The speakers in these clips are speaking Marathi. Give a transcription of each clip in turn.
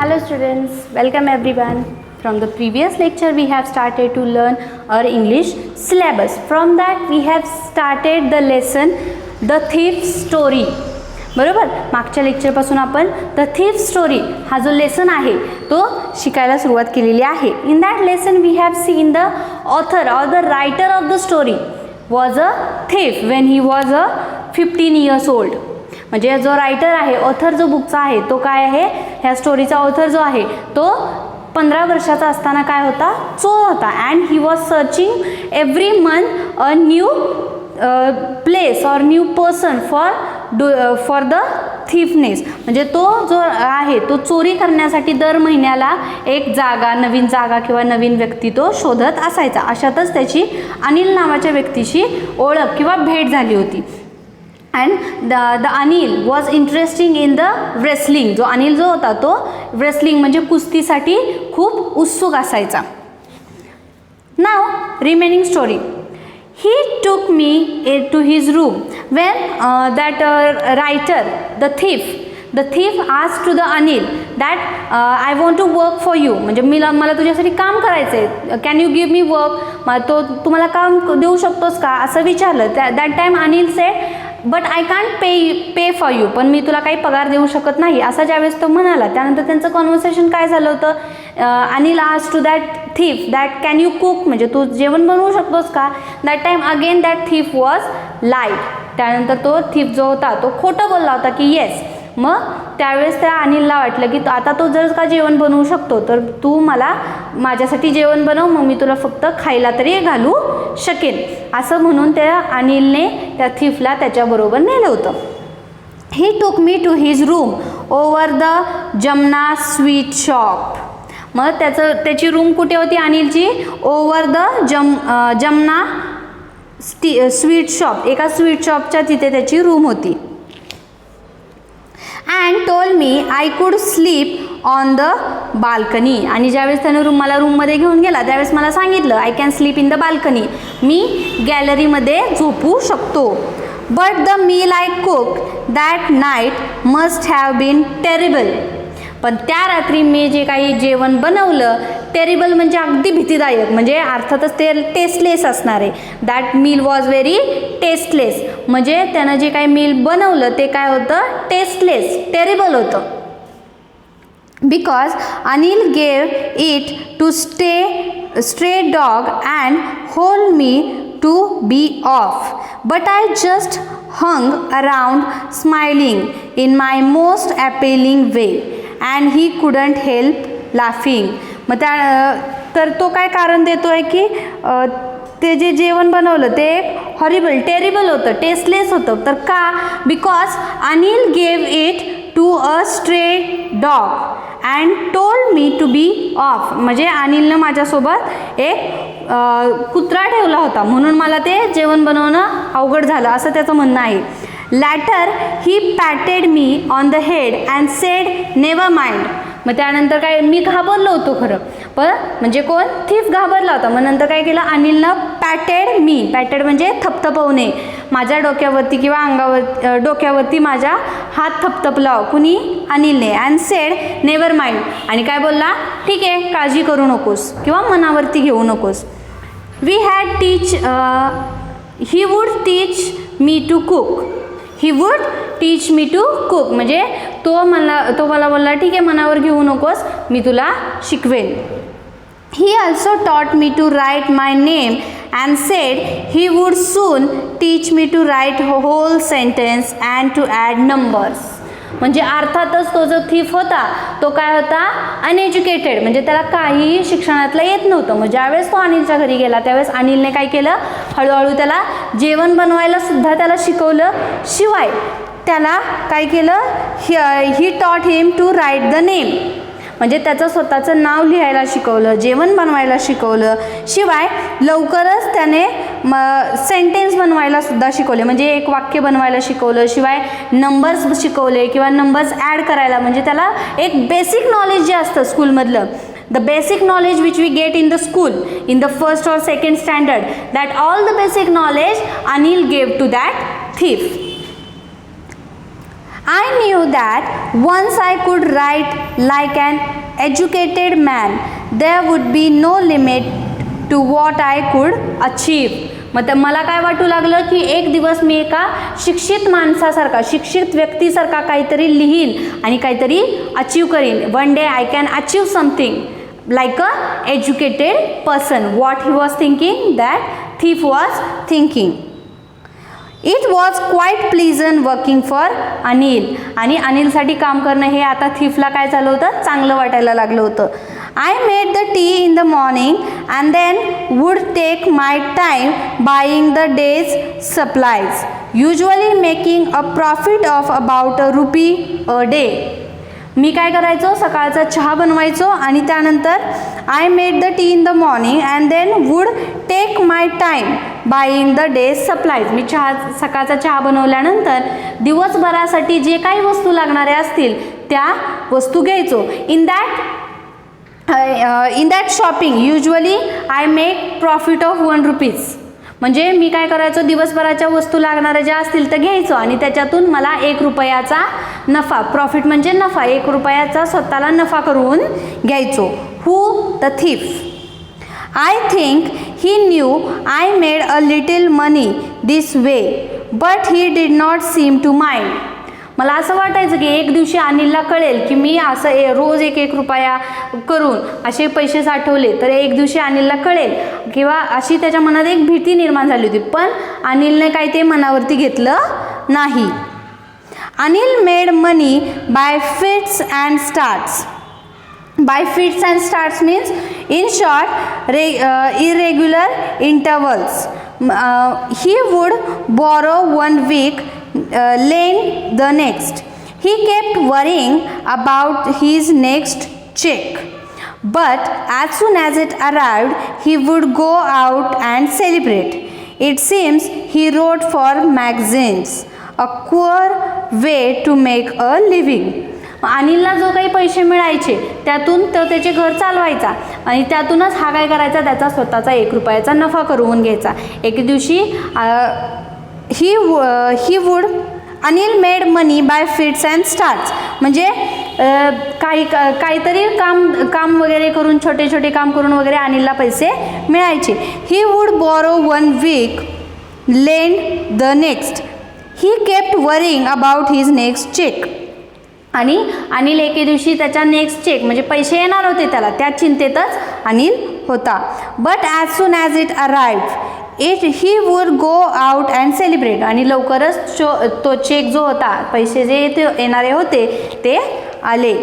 Hello students, welcome everyone. From the previous lecture we have started to learn our English syllabus. From that we have started the lesson The Thief Story. बरोबर, मागच्या लेक्चरपासून आपण द थीफ स्टोरी हा जो लेसन आहे तो शिकायला सुरुवात केलेली आहे. In that lesson we have seen the author or the writer of the story was a thief when he was a 15 years old. म्हणजे जो रायटर आहे, ऑथर जो बुकचा आहे तो काय आहे, ह्या स्टोरीचा ऑथर जो आहे तो 15 वर्षाचा असताना काय होता, चोर होता. And he was searching every month a new place और न्यू पर्सन फॉर द थीफनेस. म्हणजे तो जो आहे तो चोरी करण्यासाठी दर महिन्याला एक जागा, नवीन जागा किंवा नवीन व्यक्ती तो शोधत असायचा. अशातच त्याची अनिल नावाच्या व्यक्तीशी ओळख किंवा भेट झाली होती. And the Anil was interesting in the wrestling. जो अनिल जो होता तो रेसलिंग म्हणजे कुस्तीसाठी खूप उत्सुक असायचा. Now remaining story. He took me to his room when that writer, the thief asked to the Anil that I want to work for you. म्हणजे मला तुझ्यासाठी काम करायचं आहे. Can you give me work. तो तुम्हाला काम देऊ शकतोस का असं विचारलं. That time Anil sed but I can't pay for you. पण मी तुला काही पगार देऊ शकत नाही असं ज्यावेळेस तो म्हणाला. त्यानंतर त्यांचं कॉन्व्हर्सेशन काय झालं होतं, Anil asked to that thief that can you cook. म्हणजे तू जेवण बनवू शकतोस का. That time again that thief was lied. त्यानंतर तो थीफ जो होता तो खोटं बोलला होता की येस. मग त्यावेळेस त्या अनिलला वाटलं की आता तो जर का जेवण बनवू शकतो तर तू मला माझ्यासाठी जेवण बनव, मग मी तुला फक्त खायला तरी घालू शकेन. असं म्हणून त्या अनिलने त्या थीफला त्याच्याबरोबर नेलं होतं. He took me to his room over the Jamna sweet shop. मग त्याची रूम कुठे होती अनिलची, over the Jamna sweet shop. एका स्वीट शॉपच्या तिथे त्याची रूम होती. And told me I could sleep on the balcony. आणि ज्यावेळेस त्याने मला रूममध्ये घेऊन गेला त्यावेळेस मला सांगितलं I can sleep in the balcony. मी गॅलरीमध्ये झोपू शकतो. But the meal I cook that night must have been terrible. पण त्या रात्री मी जे काही जेवण बनवलं, टेरिबल म्हणजे अगदी भीतीदायक, म्हणजे अर्थातच ते टेस्टलेस असणार आहे. That meal was very tasteless. म्हणजे त्यानं जे काही मील बनवलं ते काय होतं, टेस्टलेस, टेरिबल होतं. Because Anil gave it to stray dog and hold me to be off. But I just hung around smiling in my most appealing way and he couldn't help laughing. मग तर तो काय कारण देतो आहे की ते जे जेवण बनवलं ते हॉरिबल, टेरिबल होतं, टेस्टलेस होतं. तर का, because Anil gave it to a stray dog and told me to be off. म्हणजे अनिलनं माझ्यासोबत एक कुत्रा ठेवला होता म्हणून मला ते जेवण बनवणं अवघड झालं असं त्याचं म्हणणं आहे. Later he patted me on the head and said never mind. मग त्यानंतर काय, मी घाबरलो होतो खरं, पण म्हणजे कोण, थीफ घाबरला होता. मग नंतर काय केलं अनिलनं, पॅटेड मी, पॅटेड म्हणजे थपथपवणे, माझ्या डोक्यावरती किंवा अंगावर डोक्यावरती माझ्या हात थपथपला कुणी, अनिलने. And said never mind. आणि काय बोलला, ठीक आहे काळजी करू नकोस किंवा मनावरती घेऊ नकोस. We had he would teach me to cook. He would teach me to cook. म्हणजे तो मला बोलला ठीक आहे मनावर घेऊ नकोस, मी तुला शिकवेन. He also taught me to write my name and said he would soon teach me to write whole sentence and to add numbers. म्हणजे अर्थातच तो जो थीफ होता तो काय होता, अनएज्युकेटेड, म्हणजे त्याला काहीही शिक्षणातलं येत नव्हतं. मग ज्यावेळेस तो अनिलच्या घरी गेला त्यावेळेस अनिलने काय केलं, हळूहळू त्याला जेवण बनवायला सुद्धा त्याला शिकवलं. शिवाय त्याला काय केलं, he taught him to write the name. म्हणजे त्याचं स्वतःचं नाव लिहायला शिकवलं, जेवण बनवायला शिकवलं. शिवाय लवकरच त्याने सेंटेन्स बनवायला सुद्धा शिकवले, म्हणजे एक वाक्य बनवायला शिकवलं. शिवाय नंबर्स शिकवले किंवा नंबर्स ॲड करायला. म्हणजे त्याला एक बेसिक नॉलेज जे असतं स्कूलमधलं, the basic knowledge which we get in the school in the first or second standard, that all the basic knowledge Anil gave to that thief. I knew that once I could write like an educated man, there would be no limit to what I could achieve. मग मला काय वाटू लागलं की एक दिवस मी एका शिक्षित माणसासारखा, शिक्षित व्यक्तीसारखा काहीतरी लिहीन आणि काहीतरी अचीव करीन. One day I can achieve something like a educated person. What he was thinking, that thief was thinking. It was quite pleasant working for Anil. आणि अनिलसाठी काम करणं हे आता थिफला काय झालं होतं, चांगलं वाटायला लागलं होतं. I made the tea in the morning and then would take my time buying the day's supplies, usually making a profit of about ₹1 a day. मी काय करायचो, सकाळचा चहा बनवायचो आणि त्यानंतर I made the tea in the morning and then would take my time buying the day's supplies. मी सकाळचा चहा बनवल्यानंतर दिवसभरासाठी जे काही वस्तू लागणाऱ्या असतील त्या वस्तू घ्यायचो. In that shopping usually I make profit of ₹1. म्हणजे मी काय करायचो, दिवसभराच्या वस्तू लागणाऱ्या ज्या असतील तर घ्यायचो आणि त्याच्यातून मला ₹1 नफा, प्रॉफिट म्हणजे नफा, ₹1 स्वतःला नफा करून घ्यायचो. Who the thief. I think he knew I made a little money this way but he did not seem to mind. मला असं वाटायचं की एक दिवशी अनिलला कळेल की मी असं रोज ₹1 करून असे पैसे साठवले तर एक दिवशी अनिलला कळेल किंवा अशी त्याच्या मनात एक भीती निर्माण झाली होती. पण अनिलने काही ते मनावरती घेतलं नाही. Anil made money by fits and starts. By fits and starts means in short irregular intervals. He would borrow 1 week, lend the next. He kept worrying about his next check. But as soon as it arrived, he would go out and celebrate. It seems he wrote for magazines, a poor way to make a living. अनिलला जो काही पैसे मिळायचे त्यातून तो त्याचे घर चालवायचा आणि त्यातूनच हा काय करायचा, त्याचा स्वतःचा ₹1 नफा करून घ्यायचा. एक दिवशी he would Anil made money by fits and starts. म्हणजे काहीतरी काम वगैरे करून, छोटे छोटे काम करून वगैरे अनिलला पैसे मिळायचे. He would borrow 1 week, lend the next. He kept worrying about his next cheque. आणि अनिल एके दिवशी त्याच्या नेक्स्ट चेक म्हणजे पैसे येणार होते त्याला, त्या चिंतेतच अनिल होता. But as soon as it arrived he would go out and celebrate. आणि लवकरच तो चेक जो होता, पैसे जे येणारे होते ते आले.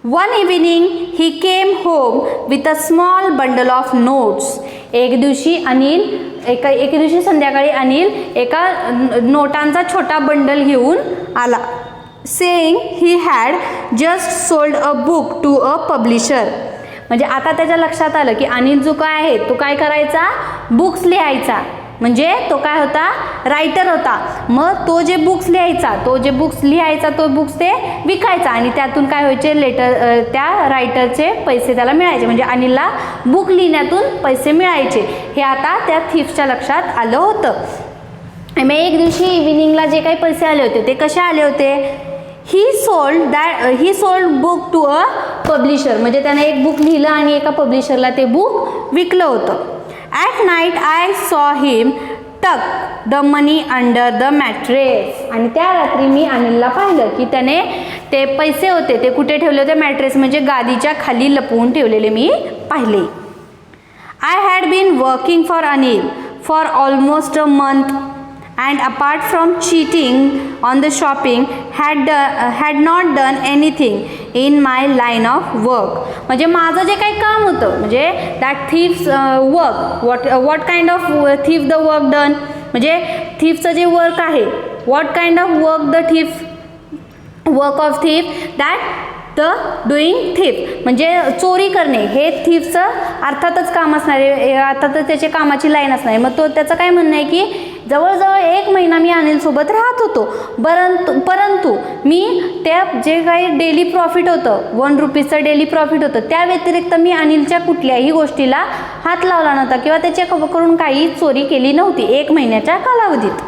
One evening he came home with a small bundle of notes. एक दिवशी संध्याकाळी अनिल एका नोटांचा छोटा बंडल घेऊन आला. saying he had just sold a book to a publisher. म्हणजे आता त्याच्या लक्षात आलं की अनिल जो काय आहे तो काय करायचा, बुक्स लिहायचा. म्हणजे तो काय होता, रायटर होता. मग तो जे बुक्स लिहायचा तो बुक्स ते विकायचा आणि त्यातून काय व्हायचे, लेटर त्या रायटरचे पैसे त्याला मिळायचे. म्हणजे अनिलला बुक लिहिण्यातून पैसे मिळायचे. हे आता त्या थीफच्या लक्षात आलं होतं. मग एक दिवशी इव्हिनिंगला जे काही पैसे आले होते ते कसे आले होते, he sold book to a publisher. म्हणजे त्याने एक बुक लिहिलं आणि एका पब्लिशरला ते बुक विकलं होतं. ॲट नाईट आय सॉ हिम टक the money under the mattress. आणि त्या रात्री मी अनिलला पाहिलं की त्याने ते पैसे होते ते कुठे ठेवले होते, मॅट्रेस म्हणजे गादीच्या खाली लपवून ठेवलेले मी पाहिले. I had been working for Anil for almost a month and apart from cheating on the shopping had not done anything in my line of work. म्हणजे माझं जे काही काम होतं, म्हणजे that thief's work, what kind of thief the work done, म्हणजे thiefचं जे वर्क आहे, what kind of work of thief that the doing thief, म्हणजे चोरी करणे हे थीफचं अर्थातच काम असणार आहे, अर्थातच त्याची कामाची लाईन असणार आहे. मग त्याचं काय म्हणणं आहे की जवळजवळ 1 महिना मी अनिलसोबत राहत होतो, परंतु मी त्या जे काही डेली प्रॉफिट होतं, ₹1 डेली प्रॉफिट होतं, त्या व्यतिरिक्त मी अनिलच्या कुठल्याही गोष्टीला हात लावला नव्हता किंवा त्याच्याकडून काही चोरी केली नव्हती 1 महिन्याच्या कालावधीत.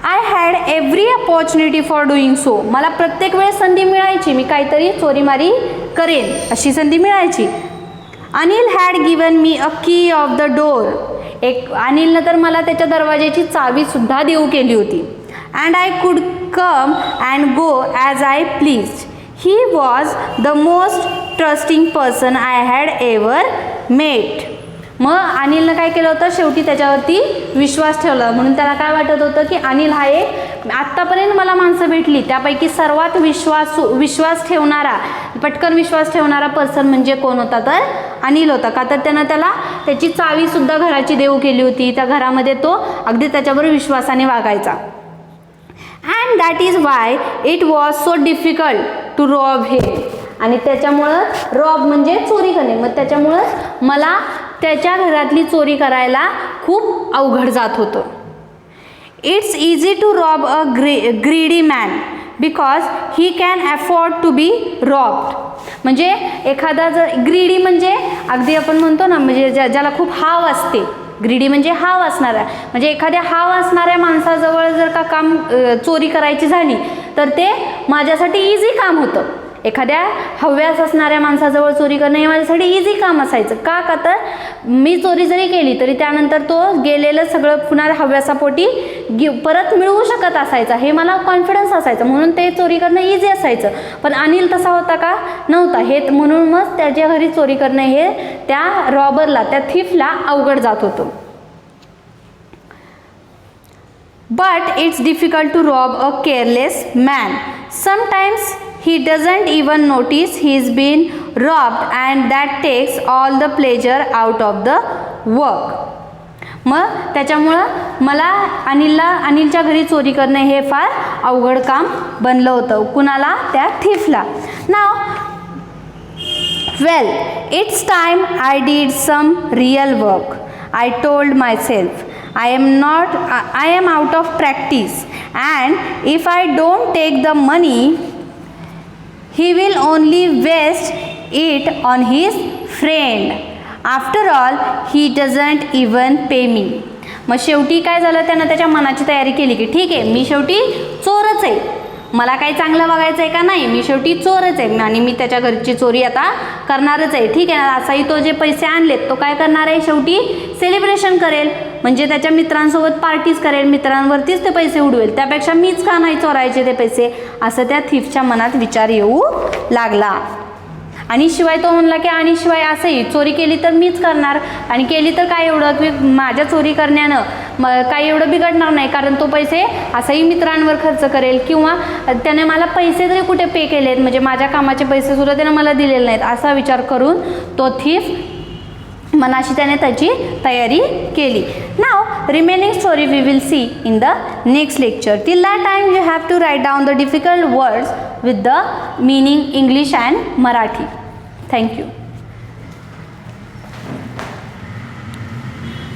I had every opportunity for doing so. मला प्रत्येक वेळेस संधी मिळायची, मी काहीतरी चोरीमारी करेन अशी संधी मिळायची. अनिल हॅड गिवन मी अ की ऑफ द डोर. अनिलनं तर मला त्याच्या दरवाजाची चावीसुद्धा देऊ केली होती. And I could come and go as I please. He was the most trusting person I had ever met. मग अनिलनं काय केलं होतं, शेवटी त्याच्यावरती विश्वास ठेवला. म्हणून त्याला काय वाटत होतं की अनिल हा एक आत्तापर्यंत मला माणसं भेटली त्यापैकी सर्वात विश्वास ठेवणारा, पटकन विश्वास ठेवणारा पर्सन म्हणजे कोण होता, तर अनिल होता. का तर त्यानं त्याला त्याची चावीसुद्धा घराची देऊ केली होती. त्या घरामध्ये तो अगदी त्याच्याबरोबर विश्वासाने वागायचा. And that is why it was so difficult to rob him. आणि त्याच्यामुळं रॉब म्हणजे चोरी करणे, मग त्याच्यामुळं मला त्याच्या घरातली चोरी करायला खूप अवघड जात होतं. It's easy to rob a greedy man because he can afford to be robbed. म्हणजे एखादा जर ग्रीडी म्हणजे अगदी आपण म्हणतो ना, म्हणजे ज्याला खूप हाव असते, ग्रीडी म्हणजे हाव असणारा, म्हणजे एखाद्या हाव असणाऱ्या माणसाजवळ जर का काम चोरी करायची झाली तर ते माझ्यासाठी इझी काम होतं. एखाद्या हव्यास असणाऱ्या माणसाजवळ चोरी करणं हे माझ्यासाठी इझी काम असायचं. का तर मी चोरी जरी केली तरी त्यानंतर तो गेलेलं सगळं पुन्हा हव्यासापोटी परत मिळवू शकत असायचा, हे मला कॉन्फिडन्स असायचं. म्हणून ते चोरी करणं इझी असायचं. पण अनिल तसा होता का, नव्हता. हे म्हणून मग त्याच्या घरी चोरी करणं हे त्या रॉबरला, त्या थीफला अवघड जात होतं. But it's difficult to rob a careless man. Sometimes he doesn't even notice he's been robbed and that takes all the pleasure out of the work. मग त्याच्यामुळं मला अनिलच्या घरी चोरी करणे हे फार अवघड काम बनलं होतं. कुणाला, त्या थीफला. Now well it's time I did some real work. I told myself I am out of practice and if I don't take the money he will only waste it on his friend. After all, he doesn't even pay me. मग शेवटी काय झालं, त्यानं त्याच्या मनाची तयारी केली की ठीक आहे, मी शेवटी चोरच आहे, मला काही चांगलं बघायचं आहे का नाही, मी शेवटी चोरच आहे आणि मी त्याच्या घरची चोरी आता करणारच आहे. ठीक आहे ना, असाही तो जे पैसे आणलेत तो काय करणार आहे, शेवटी सेलिब्रेशन करेल, म्हणजे त्याच्या मित्रांसोबत पार्टीज करेल, मित्रांवरतीच ते पैसे उडवेल, त्यापेक्षा मीच का नाही चोरायचे ते पैसे, असं त्या थीफच्या मनात विचार येऊ लागला. आणि शिवाय तो म्हणला की आणि शिवाय असंही चोरी केली तर मीच करणार, आणि केली तर काय एवढं की माझ्या चोरी करण्यानं काही एवढं बिघडणार नाही, कारण तो पैसे असंही मित्रांवर खर्च करेल, किंवा त्याने मला पैसे तरी कुठे पे केलेत, म्हणजे माझ्या कामाचे पैसे सुद्धा त्यानं मला दिलेले नाहीत, असा विचार करून तो थीफ मनाशी त्याने त्याची तयारी केली. Now remaining story we will see in the next lecture. Till that time you have to write down the difficult words with the meaning English and Marathi. Thank you.